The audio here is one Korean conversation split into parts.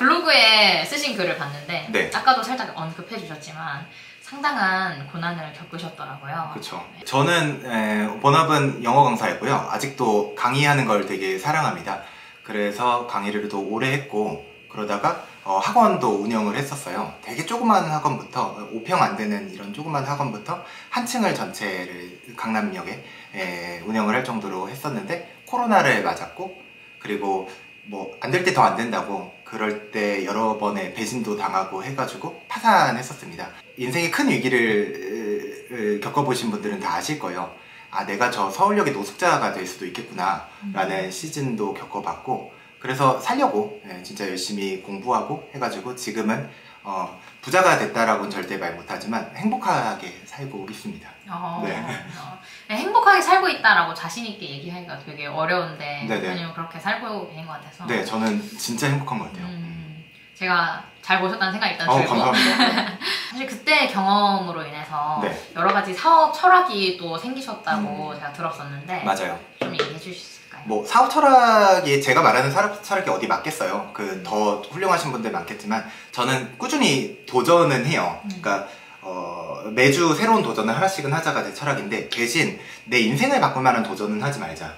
블로그에 쓰신 글을 봤는데 네. 아까도 살짝 언급해 주셨지만 상당한 고난을 겪으셨더라고요. 그렇죠. 저는 본업은 영어 강사였고요. 아직도 강의하는 걸 되게 사랑합니다. 그래서 강의를 또 오래 했고 그러다가 학원도 운영을 했었어요. 되게 조그만 학원부터 5평 안 되는 이런 조그만 학원부터 한 층을 전체를 강남역에 운영을 할 정도로 했었는데 코로나를 맞았고 그리고 뭐 안 될 때 더 안 된다고 그럴 때 여러 번의 배신도 당하고 해가지고 파산했었습니다. 인생의 큰 위기를 겪어보신 분들은 다 아실 거예요. 아, 내가 저 서울역의 노숙자가 될 수도 있겠구나 라는 시즌도 겪어봤고 그래서 살려고 진짜 열심히 공부하고 해가지고 지금은 부자가 됐다라고는 절대 말 못하지만 행복하게 살고 있습니다. 네, 행복하게 살고 있다라고 자신있게 얘기하기가 되게 어려운데 네네. 왜냐면 그렇게 살고 계신 것 같아서 네, 저는 진짜 행복한 것 같아요. 제가 잘 보셨다는 생각이 일단 들고 감사합니다. 사실 그때 경험으로 인해서 네. 여러 가지 사업 철학이 또 생기셨다고 제가 들었었는데 맞아요. 좀 얘기해 주실 수 있을까요? 뭐 사업 철학이 제가 말하는 사업 철학이 어디 맞겠어요. 그 더 훌륭하신 분들 많겠지만 저는 꾸준히 도전은 해요. 그러니까 매주 새로운 도전을 하나씩은 하자가 제 철학인데 대신 내 인생을 바꿀 만한 도전은 하지 말자.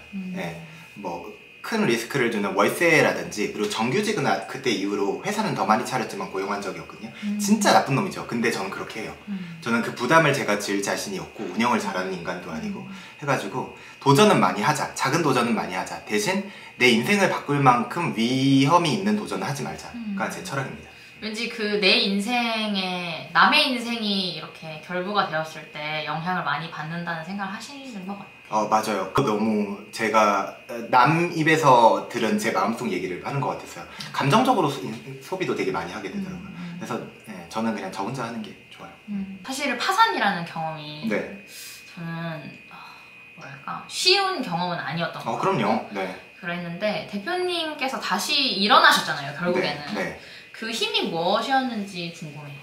뭐 큰 리스크를 주는 월세라든지 그리고 정규직은 그때 이후로 회사는 더 많이 차렸지만 고용한 적이 없거든요. 진짜 나쁜 놈이죠. 근데 저는 그렇게 해요. 저는 그 부담을 제가 질 자신이 없고 운영을 잘하는 인간도 아니고 해가지고 도전은 많이 하자. 작은 도전은 많이 하자. 대신 내 인생을 바꿀 만큼 위험이 있는 도전을 하지 말자가 제 철학입니다. 왠지 그 내 인생에 남의 인생이 이렇게 결부가 되었을 때 영향을 많이 받는다는 생각을 하시는 것 같아요. 맞아요. 너무 제가 남 입에서 들은 제 마음속 얘기를 하는 것 같았어요. 감정적으로 소비도 되게 많이 하게 되더라고요. 그래서 저는 그냥 저 혼자 하는 게 좋아요. 사실 파산이라는 경험이 저는 뭐랄까 쉬운 경험은 아니었던 것 같아요. 그럼요. 네. 그랬는데 대표님께서 다시 일어나셨잖아요. 결국에는. 네. 그 힘이 무엇이었는지 궁금해요.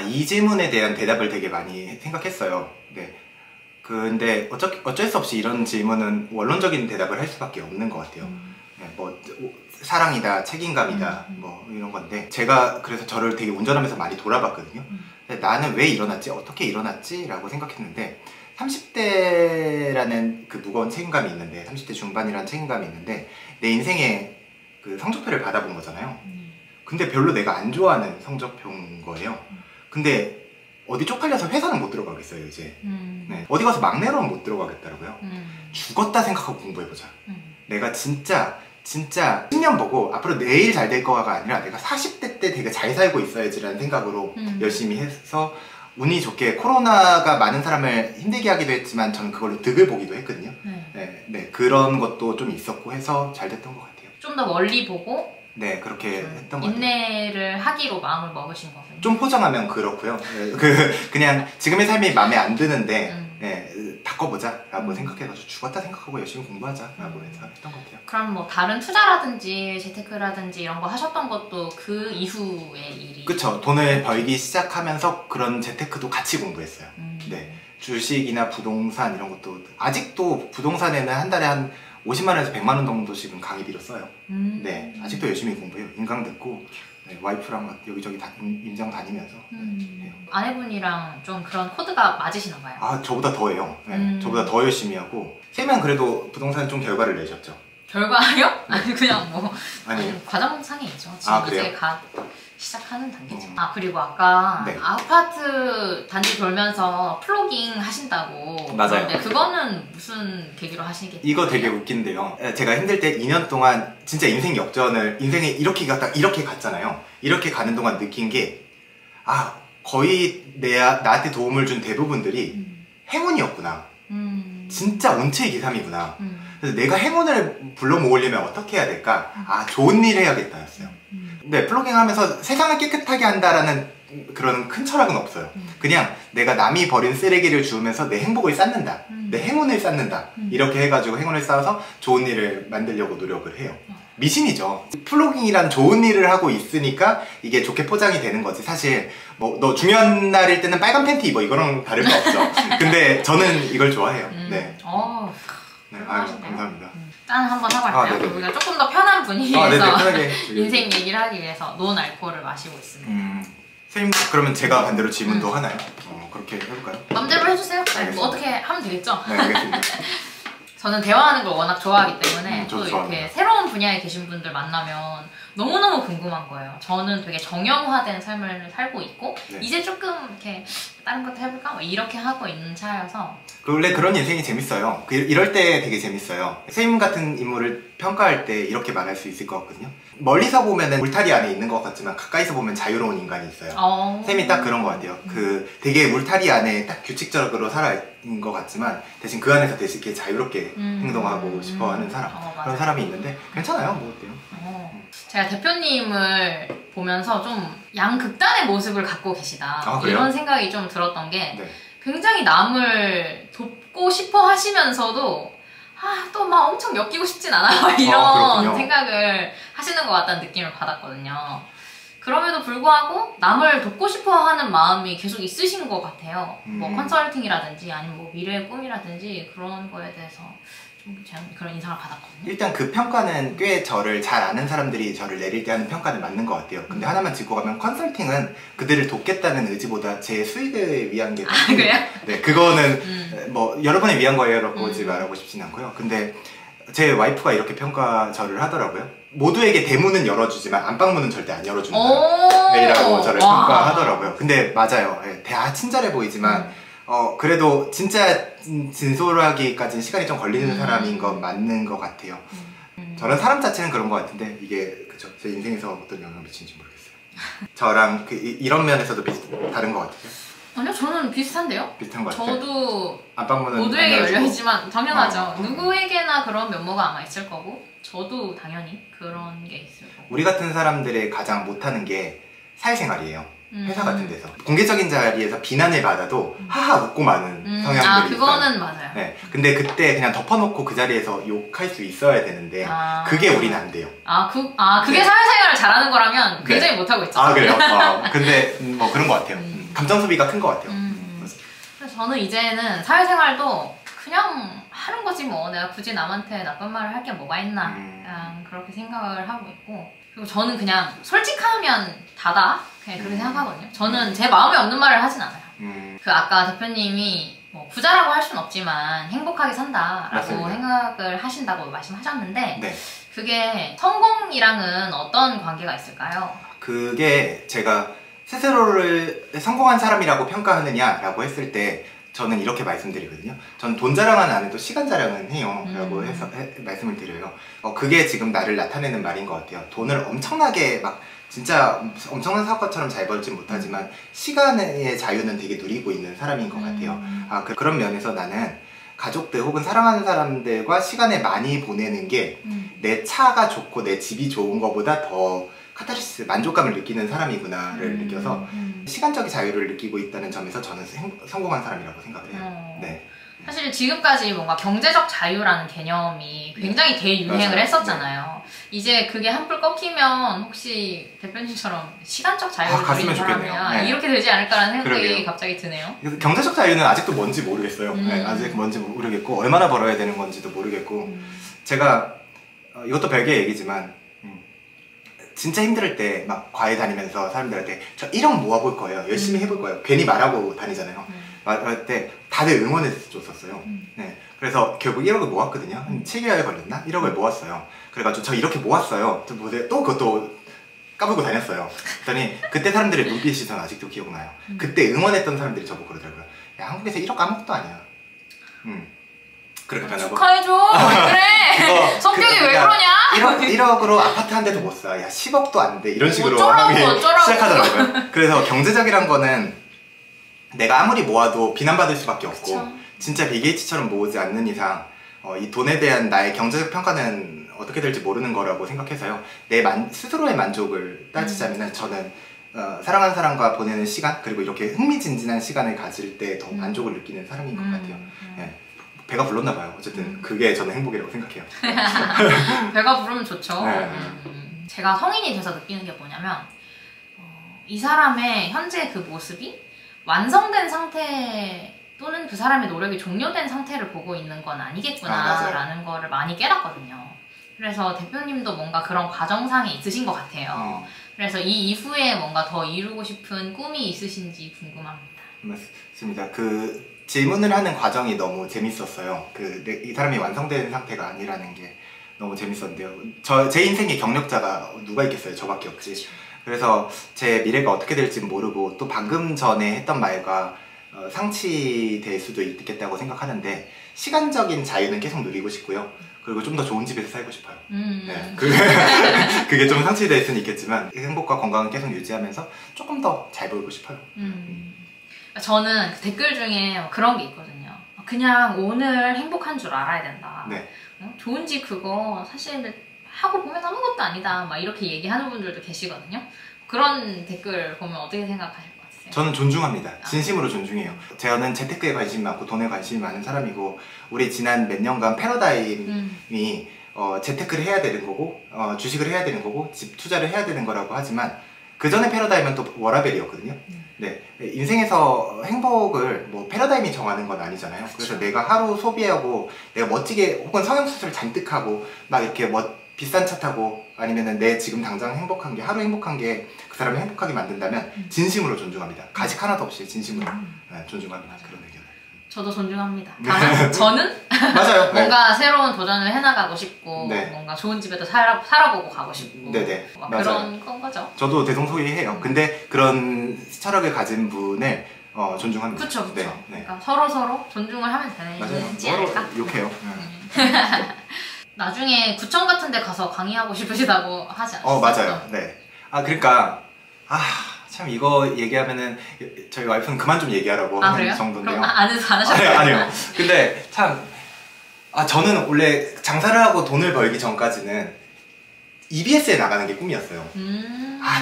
이 질문에 대한 대답을 되게 많이 생각했어요. 네. 근데 어쩔 수 없이 이런 질문은 원론적인 대답을 할 수밖에 없는 것 같아요. 네, 뭐 사랑이다, 책임감이다, 뭐 이런 건데 제가 그래서 저를 되게 운전하면서 많이 돌아봤거든요. 나는 왜 일어났지? 어떻게 일어났지? 라고 생각했는데 30대라는 그 무거운 책임감이 있는데 30대 중반이라는 책임감이 있는데 내 인생에 그 성적표를 받아본 거잖아요. 근데 별로 내가 안 좋아하는 성적표인 거예요. 근데 어디 쪽팔려서 회사는 못 들어가겠어요 이제. 네. 어디 가서 막내로는 못 들어가겠더라고요. 죽었다 생각하고 공부해보자. 내가 진짜 10년 보고 앞으로 내일 잘 될 거가 아니라 내가 40대 때 되게 잘 살고 있어야지라는 생각으로 열심히 해서 운이 좋게 코로나가 많은 사람을 힘들게 하기도 했지만 저는 그걸로 득을 보기도 했거든요. 네, 그런 것도 좀 있었고 해서 잘 됐던 것 같아요. 좀 더 멀리 보고 네, 그렇게 했던 것 같아요. 인내를 하기로 마음을 먹으신 거군요. 좀 포장하면 그렇고요. 그냥 지금의 삶이 마음에 안 드는데 바꿔보자 라고 생각해가지고 죽었다 생각하고 열심히 공부하자 라고 해서 했던 것 같아요. 그럼 뭐 다른 투자라든지 재테크라든지 이런 거 하셨던 것도 그 이후의 일이? 그쵸. 돈을 벌기 시작하면서 그런 재테크도 같이 공부했어요. 네, 주식이나 부동산 이런 것도 아직도 부동산에는 한 달에 한 50만 원에서 100만 원 정도씩은 강의비로 써요. 네, 아직도 열심히 공부해요. 인강 듣고 와이프랑 여기저기 임장 다니면서 해요. 아내분이랑 좀 그런 코드가 맞으시나 봐요. 저보다 더해요. 네, 저보다 더 열심히 하고 3명 그래도 부동산 좀 결과를 내셨죠. 결과요? 아니 그냥 뭐 아니에요. 과정상이죠. 지금 그래요? 이제 시작하는 단계죠. 그리고 아까 네. 아파트 단지 돌면서 플로깅 하신다고. 맞아요. 그런데 그거는 무슨 계기로 하시게? 이거 되게 웃긴데요. 제가 힘들 때 2년 동안 진짜 인생 역전을 인생에 이렇게 갔잖아요. 이렇게 가는 동안 느낀 게 거의 나한테 도움을 준 대부분들이 행운이었구나. 진짜 운치기삼이구나. 그래서 내가 행운을 불러 모으려면 어떻게 해야 될까? 좋은 일 해야겠다였어요. 근데 플로깅 하면서 세상을 깨끗하게 한다라는 그런 큰 철학은 없어요. 그냥 내가 남이 버린 쓰레기를 주우면서 내 행복을 쌓는다. 내 행운을 쌓는다. 이렇게 해가지고 행운을 쌓아서 좋은 일을 만들려고 노력을 해요. 미신이죠. 플로깅이란 좋은 일을 하고 있으니까 이게 좋게 포장이 되는 거지. 사실 뭐 너 중요한 날일 때는 빨간 팬티 입어 이거랑 다를 거 없죠. 근데 저는 이걸 좋아해요. 네. 네, 감사합니다. 짠 한번 하고 아, 할까요? 네네. 우리가 조금 더 편한 분위기에서 네네, 편하게. 인생 얘기를 하기 위해서 논 알코올을 마시고 있습니다. 선생님, 그러면 제가 반대로 질문도 하나요? 그렇게 해볼까요? 맘대로 해주세요. 알겠습니다. 뭐 어떻게 하면 되겠죠? 네, 알겠습니다. 저는 대화하는 걸 워낙 좋아하기 때문에 또 저도 이렇게 좋아합니다. 새로운 분야에 계신 분들 만나면 너무너무 궁금한 거예요. 저는 되게 정형화된 삶을 살고 있고 네. 이제 조금 이렇게 다른 것도 해볼까? 뭐 이렇게 하고 있는 차여서 원래 그런 인생이 재밌어요. 이럴 때 되게 재밌어요. 선생님 같은 인물을 평가할 때 이렇게 말할 수 있을 것 같거든요. 멀리서 보면 울타리 안에 있는 것 같지만 가까이서 보면 자유로운 인간이 있어요. 선생님이 딱 그런 것 같아요. 되게 울타리 안에 딱 규칙적으로 살아있는 것 같지만 대신 그 안에서 되게 자유롭게 행동하고 싶어하는 사람, 그런 사람이 있는데 괜찮아요. 뭐 어때요? 제가 대표님을 보면서 좀 양극단의 모습을 갖고 계시다 이런 생각이 좀 들었던 게 네. 굉장히 남을 돕고 싶어 하시면서도 또 막 엄청 엮이고 싶진 않아요. 이런 생각을 하시는 것 같다는 느낌을 받았거든요. 그럼에도 불구하고 남을 돕고 싶어 하는 마음이 계속 있으신 것 같아요. 뭐 컨설팅이라든지 아니면 뭐 미래의 꿈이라든지 그런 거에 대해서 좀 제가 그런 인상을 받았거든요. 일단 그 평가는 꽤 저를 잘 아는 사람들이 저를 내릴 때 하는 평가는 맞는 것 같아요. 근데 하나만 짚고 가면 컨설팅은 그들을 돕겠다는 의지보다 제 수익을 위한 게 그래요? 네, 그거는 뭐 여러분을 위한 거예요라고 하지 말하고 싶진 않고요. 근데 제 와이프가 이렇게 저를 하더라고요. 모두에게 대문은 열어주지만 안방문은 절대 안 열어준다 이라고 저를 평가하더라고요. 근데 맞아요. 다 친절해 보이지만 그래도 진짜 진솔하기까지는 시간이 좀 걸리는 사람인 건 맞는 것 같아요. 저는 사람 자체는 그런 것 같은데 이게 그쵸, 제 인생에서 어떤 영향을 미치는지 모르겠어요. 저랑 이런 면에서도 다른 것 같아요. 아니요, 저는 비슷한데요? 비슷한 것 같아요. 저도 안방문은 모두에게 열려있지만 당연하죠. 어. 누구에게나 그런 면모가 아마 있을 거고 저도 당연히 그런 게 있을 거고. 우리 같은 사람들의 가장 못하는 게 사회생활이에요. 회사 같은 데서 공개적인 자리에서 비난을 받아도 하하 웃고 마는 성향들이 그거는 있어요. 맞아요. 네, 근데 그때 그냥 덮어놓고 그 자리에서 욕할 수 있어야 되는데 그게 우리는 안 돼요. 그게 네. 사회생활을 잘하는 거라면 굉장히 네. 못하고 있죠. 그래요? 근데 뭐 그런 것 같아요. 감정 소비가 큰 것 같아요. 그래서 저는 이제는 사회생활도 그냥 하는 거지 뭐 내가 굳이 남한테 나쁜 말을 할 게 뭐가 있나 그냥 그렇게 생각을 하고 있고, 그리고 저는 그냥 솔직하면 다다 그냥 그렇게 생각하거든요. 저는 제 마음에 없는 말을 하진 않아요. 그 아까 대표님이 뭐 부자라고 할 수는 없지만 행복하게 산다라고 맞습니다. 생각을 하신다고 말씀하셨는데 네. 그게 성공이랑은 어떤 관계가 있을까요? 그게 제가 스스로를 성공한 사람이라고 평가하느냐라고 했을 때 저는 이렇게 말씀드리거든요. 전 돈 자랑은 안 해도 시간 자랑은 해요 라고 해서 말씀을 드려요. 그게 지금 나를 나타내는 말인 것 같아요. 돈을 엄청나게 막 진짜 엄청난 사업가처럼 잘 벌진 못하지만 시간의 자유는 되게 누리고 있는 사람인 것 같아요. 그런 면에서 나는 가족들 혹은 사랑하는 사람들과 시간을 많이 보내는 게 내 차가 좋고 내 집이 좋은 것보다 더 카타르시스, 만족감을 느끼는 사람이구나를 느껴서 시간적인 자유를 느끼고 있다는 점에서 저는 성공한 사람이라고 생각을 해요. 네. 사실 지금까지 뭔가 경제적 자유라는 개념이 굉장히 대유행을 맞아요. 했었잖아요. 이제 그게 한풀 꺾이면 혹시 대표님처럼 시간적 자유를 갔으면 누리는 좋겠네요. 사람이야 네. 이렇게 되지 않을까라는 생각이 그러게요. 갑자기 드네요. 그래서 경제적 자유는 아직도 뭔지 모르겠어요. 네, 아직 뭔지 모르겠고 얼마나 벌어야 되는 건지도 모르겠고 제가 이것도 별개의 얘기지만 진짜 힘들 때 막 과외 다니면서 사람들한테 저 1억 모아볼 거예요. 열심히 해볼 거예요. 괜히 말하고 다니잖아요. 말할 때 다들 응원해 줬었어요. 네, 그래서 결국 1억을 모았거든요. 한 7개월 걸렸나? 1억을 모았어요. 그래가지고 저 이렇게 모았어요. 또 그것도 까불고 다녔어요. 그랬더니 그때 사람들의 눈빛이 전 아직도 기억나요. 그때 응원했던 사람들이 저보고 그러더라고요. 야, 한국에서 1억 아무것도 아니야. 그렇게 변하고 축하해줘. 왜 그래? 성격이 왜 그러냐? 1억으로 아파트 한 대도 못 사. 야, 10억도 안 돼. 이런 식으로 어쩌라고. 시작하더라고요. 그래서 경제적이란 거는 내가 아무리 모아도 비난받을 수밖에 없고 그쵸. 진짜 빌 게이츠처럼 모으지 않는 이상 이 돈에 대한 나의 경제적 평가는 어떻게 될지 모르는 거라고 생각해서요. 내 스스로의 만족을 따지자면 저는 사랑하는 사람과 보내는 시간 그리고 이렇게 흥미진진한 시간을 가질 때 더 만족을 느끼는 사람인 것 같아요. 네. 배가 불렀나 봐요. 어쨌든 그게 저는 행복이라고 생각해요. 배가 부르면 좋죠. 제가 성인이 돼서 느끼는 게 뭐냐면 이 사람의 현재 그 모습이 완성된 상태도 또는 그 사람의 노력이 종료된 상태를 보고 있는 건 아니겠구나라는 거를 많이 깨닫거든요. 그래서 대표님도 뭔가 그런 과정상에 있으신 것 같아요. 그래서 이 이후에 뭔가 더 이루고 싶은 꿈이 있으신지 궁금합니다. 맞습니다. 그 질문을 하는 과정이 너무 재밌었어요. 이 사람이 완성된 상태가 아니라는 게 너무 재밌었는데요. 제 인생에 경력자가 누가 있겠어요? 저밖에 없지. 그래서 제 미래가 어떻게 될지 모르고 또 방금 전에 했던 말과 상치될 수도 있겠다고 생각하는데 시간적인 자유는 계속 누리고 싶고요. 그리고 좀 더 좋은 집에서 살고 싶어요. 네, 그게 좀 상치될 수는 있겠지만 행복과 건강은 계속 유지하면서 조금 더 잘 보이고 싶어요. 저는 그 댓글 중에 그런 게 있거든요. 그냥 오늘 행복한 줄 알아야 된다. 네. 좋은 집 그거 사실 하고 보면 아무것도 아니다. 막 이렇게 얘기하는 분들도 계시거든요. 그런 댓글 보면 어떻게 생각하실 것 같으세요? 저는 존중합니다. 진심으로 존중해요. 저는 재테크에 관심이 많고 돈에 관심이 많은 사람이고 우리 지난 몇 년간 패러다임이 재테크를 해야 되는 거고 주식을 해야 되는 거고 집 투자를 해야 되는 거라고 하지만 그 전에 패러다임은 또 워라벨이었거든요. 네, 인생에서 행복을 뭐 패러다임이 정하는 건 아니잖아요. 그래서 내가 하루 소비하고 내가 멋지게 혹은 성형수술을 잔뜩 하고 막 이렇게 비싼 차 타고 아니면은 내 지금 당장 행복한 게 하루 행복한 게 그 사람을 행복하게 만든다면 진심으로 존중합니다. 가식 하나도 없이 진심으로 존중합니다. 그런 의견을. 저도 존중합니다. 다만 저는 맞아요. 뭔가 새로운 도전을 해나가고 싶고 네. 뭔가 좋은 집에도 살아보고 가고 싶고 네네. 그런 건 거죠. 저도 대동소이해요. 근데 그런 철학을 가진 분을 존중합니다. 그쵸. 네. 그러니까 서로 존중을 하면 되는지 않을까? 욕해요. 나중에 구청 같은 데 가서 강의하고 싶으시다고 하지 않았어요? 맞아요. 네. 참 이거 얘기하면은 저희 와이프는 그만 좀 얘기하라고 하는 그래요? 정도인데요. 그럼 안 하셨어요? 아니요. 근데 참 저는 원래 장사를 하고 돈을 벌기 전까지는 EBS에 나가는 게 꿈이었어요.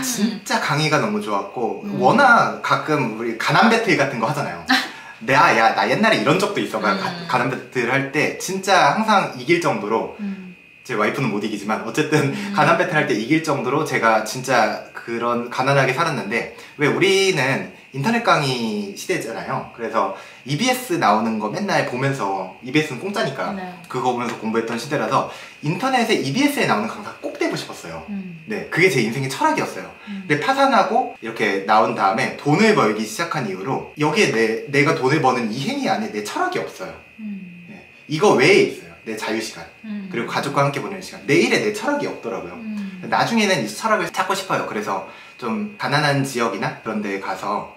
진짜 강의가 너무 좋았고 워낙 가끔 우리 가난 배틀 같은 거 하잖아요. 나 옛날에 이런 적도 있어. 가난 배틀 할 때 진짜 항상 이길 정도로 제 와이프는 못 이기지만 어쨌든 가난 배틀 할 때 이길 정도로 제가 진짜 그런 가난하게 살았는데 왜 우리는 인터넷 강의 시대잖아요. 그래서 EBS 나오는 거 맨날 보면서 EBS는 공짜니까 그거 보면서 공부했던 시대라서 인터넷에 EBS에 나오는 강사 꼭 되고 싶었어요. 네, 그게 제 인생의 철학이었어요. 근데 파산하고 이렇게 나온 다음에 돈을 벌기 시작한 이후로 여기에 내가 돈을 버는 이 행위 안에 내 철학이 없어요. 네, 이거 외에 있어요. 내 자유시간 그리고 가족과 함께 보내는 시간 내 일에 내 철학이 없더라고요. 나중에는 이 철학을 찾고 싶어요. 그래서 좀 가난한 지역이나 그런 데 가서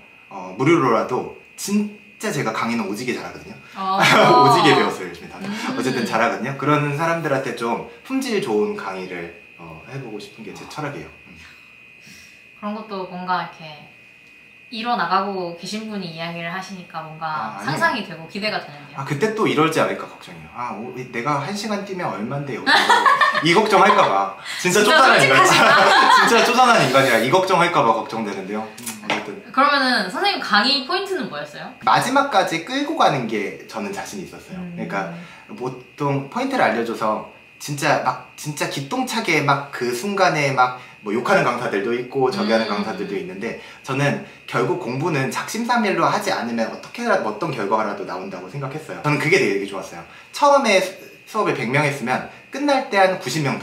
무료로라도 진짜 제가 강의는 오지게 잘하거든요. 오지게 배웠어요 요즘에 다들. 어쨌든 잘하거든요. 그런 사람들한테 좀 품질 좋은 강의를 해보고 싶은 게 제 철학이에요. 그런 것도 뭔가 이렇게 이뤄나가고 계신 분이 이야기를 하시니까 뭔가 상상이 되고 기대가 되는데요. 그때 또 이럴지 않을까 걱정이에요. 내가 1시간 뛰면 얼만데 이 걱정할까봐. 진짜 쪼잔한 인간. 진짜 쪼잔한 인간이라 이 걱정할까봐 걱정되는데요. 어쨌든. 그러면은 선생님 강의 포인트는 뭐였어요? 마지막까지 끌고 가는 게 저는 자신이 있었어요. 그러니까 보통 포인트를 알려줘서 진짜 기똥차게 막 그 순간에 막 뭐 욕하는 강사들도 있고 저기 하는 강사들도 있는데 저는 결국 공부는 작심삼일로 하지 않으면 어떤 결과라도 나온다고 생각했어요. 저는 그게 되게 좋았어요. 처음에 수업에 100명 했으면 끝날 때 한 90명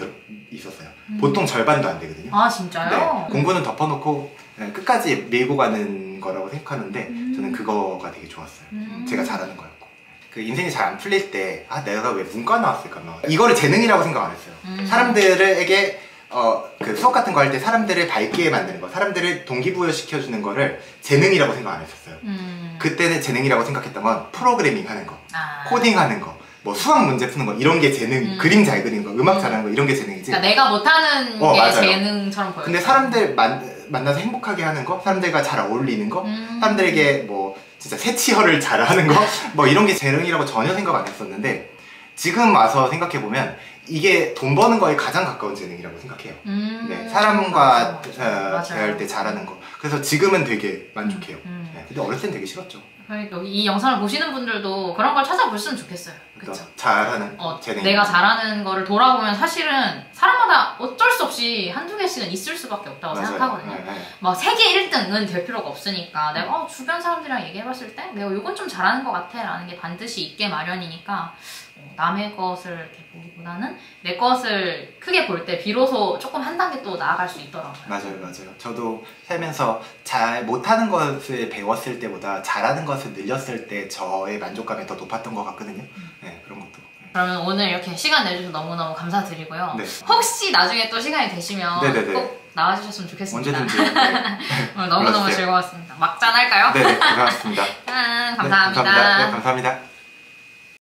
있었어요. 보통 절반도 안 되거든요. 진짜요? 네, 공부는 덮어놓고 끝까지 밀고 가는 거라고 생각하는데 저는 그거가 되게 좋았어요. 제가 잘하는 거였고. 그 인생이 잘 안 풀릴 때 내가 왜 문과 나왔을까 이거를 재능이라고 생각 안 했어요. 사람들에게 그 수업 같은 거 할 때 사람들을 밝게 만드는 거, 사람들을 동기부여 시켜주는 거를 재능이라고 생각 안 했었어요. 그때는 재능이라고 생각했던 건 프로그래밍 하는 거, 코딩 하는 거, 뭐 수학 문제 푸는 거 이런 게 재능, 그림 잘 그리는 거, 음악 잘하는 거 이런 게 재능이지. 그러니까 내가 못하는 게 맞아요. 재능처럼 보여요. 근데 사람들 만나서 행복하게 하는 거, 사람들과 잘 어울리는 거, 사람들에게 뭐 진짜 새치어를 잘하는 거, 뭐 이런 게 재능이라고 전혀 생각 안 했었는데 지금 와서 생각해보면 이게 돈 버는 거에 가장 가까운 재능이라고 생각해요. 네, 사람과 대할 때 잘하는 거. 그래서 지금은 되게 만족해요. 네, 근데 어렸을 땐 되게 싫었죠. 그러니까 여기 이 영상을 보시는 분들도 그런 걸 찾아보셨으면 좋겠어요. 그쵸? 잘하는 재능. 내가 잘하는 거를 돌아보면 사실은 사람마다 어쩔 수 없이 한두 개씩은 있을 수밖에 없다고 맞아요. 생각하거든요. 막 세계 1등은 될 필요가 없으니까 내가 주변 사람들이랑 얘기해봤을 때 내가 이건 좀 잘하는 것 같아 라는 게 반드시 있게 마련이니까 남의 것을 이렇게 보기보다는 내 것을 크게 볼 때 비로소 조금 한 단계 또 나아갈 수 있더라고요. 맞아요. 저도 살면서 잘 못하는 것을 배웠을 때보다 잘하는 것을 늘렸을 때 저의 만족감이 더 높았던 것 같거든요. 네, 그런 것도. 그러면 오늘 이렇게 시간 내주셔서 너무너무 감사드리고요. 네. 혹시 나중에 또 시간이 되시면 네네네. 꼭 나와주셨으면 좋겠습니다. 언제든지. 네. 오늘 너무너무 즐거웠습니다. 막잔 할까요? 네, 고맙습니다. 짠, 감사합니다. 네, 감사합니다.